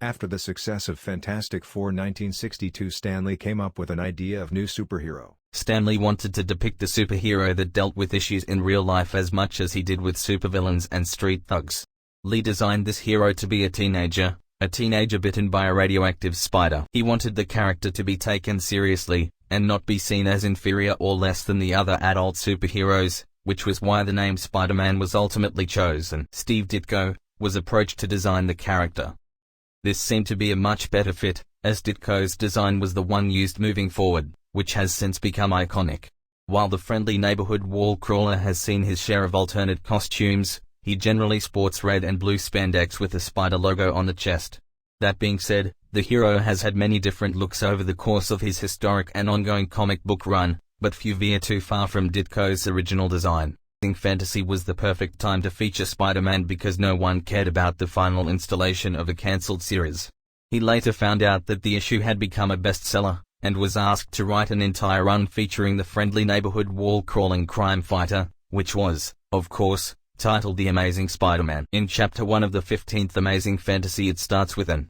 After the success of Fantastic Four 1962, Stan Lee came up with an idea of new superhero. Stan Lee wanted to depict a superhero that dealt with issues in real life as much as he did with supervillains and street thugs. Lee designed this hero to be a teenager bitten by a radioactive spider. He wanted the character to be taken seriously, and not be seen as inferior or less than the other adult superheroes, which was why the name Spider-Man was ultimately chosen. Steve Ditko was approached to design the character. This seemed to be a much better fit, as Ditko's design was the one used moving forward, which has since become iconic. While the friendly neighborhood wall crawler has seen his share of alternate costumes, he generally sports red and blue spandex with a spider logo on the chest. That being said, the hero has had many different looks over the course of his historic and ongoing comic book run, but few veer too far from Ditko's original design. Fantasy was the perfect time to feature Spider-Man because no one cared about the final installation of a cancelled series. He later found out that the issue had become a bestseller, and was asked to write an entire run featuring the friendly neighborhood wall-crawling crime fighter, which was, of course, titled The Amazing Spider-Man. In Chapter 1 of the 15th Amazing Fantasy, it starts with an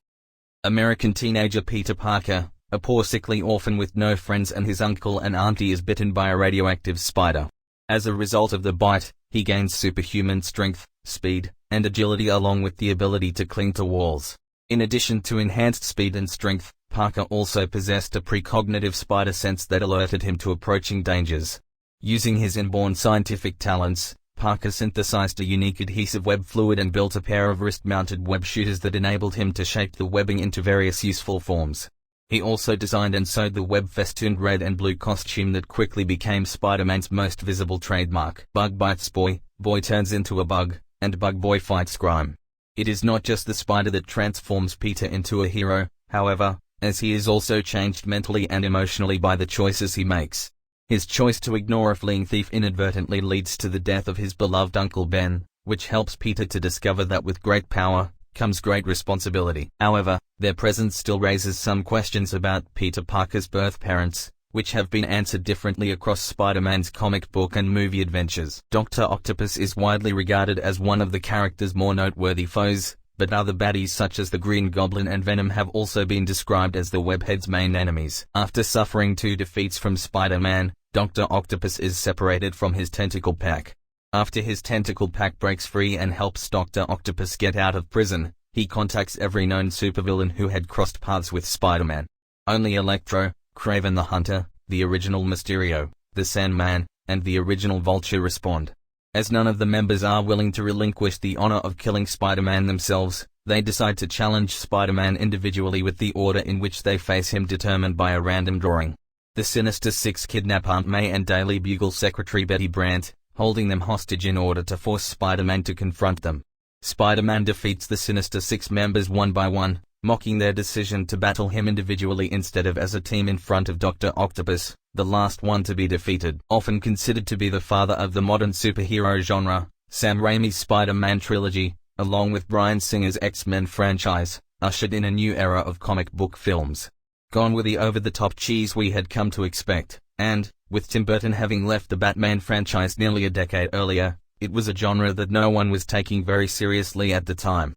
American teenager, Peter Parker, a poor sickly orphan with no friends, and his uncle and auntie is bitten by a radioactive spider. As a result of the bite, he gains superhuman strength, speed, and agility along with the ability to cling to walls. In addition to enhanced speed and strength, Parker also possessed a precognitive spider sense that alerted him to approaching dangers. Using his inborn scientific talents, Parker synthesized a unique adhesive web fluid and built a pair of wrist-mounted web shooters that enabled him to shape the webbing into various useful forms. He also designed and sewed the web-festooned red and blue costume that quickly became Spider-Man's most visible trademark. Bug bites boy, boy turns into a bug, and bug boy fights crime. It is not just the spider that transforms Peter into a hero, however, as he is also changed mentally and emotionally by the choices he makes. His choice to ignore a fleeing thief inadvertently leads to the death of his beloved Uncle Ben, which helps Peter to discover that with great power comes great responsibility. However, their presence still raises some questions about Peter Parker's birth parents, which have been answered differently across Spider-Man's comic book and movie adventures. Dr. Octopus is widely regarded as one of the character's more noteworthy foes, but other baddies such as the Green Goblin and Venom have also been described as the Webhead's main enemies. After suffering 2 defeats from Spider-Man, Dr. Octopus is separated from his tentacle pack. After his tentacle pack breaks free and helps Dr. Octopus get out of prison, he contacts every known supervillain who had crossed paths with Spider-Man. Only Electro, Kraven the Hunter, the original Mysterio, the Sandman, and the original Vulture respond. As none of the members are willing to relinquish the honor of killing Spider-Man themselves, they decide to challenge Spider-Man individually with the order in which they face him determined by a random drawing. The Sinister Six kidnap Aunt May and Daily Bugle secretary Betty Brant, holding them hostage in order to force Spider-Man to confront them. Spider-Man defeats the Sinister Six members one by one, mocking their decision to battle him individually instead of as a team in front of Dr. Octopus, the last one to be defeated. Often considered to be the father of the modern superhero genre, Sam Raimi's Spider-Man trilogy, along with Bryan Singer's X-Men franchise, ushered in a new era of comic book films. Gone were the over-the-top cheese we had come to expect, and, with Tim Burton having left the Batman franchise nearly a decade earlier, it was a genre that no one was taking very seriously at the time.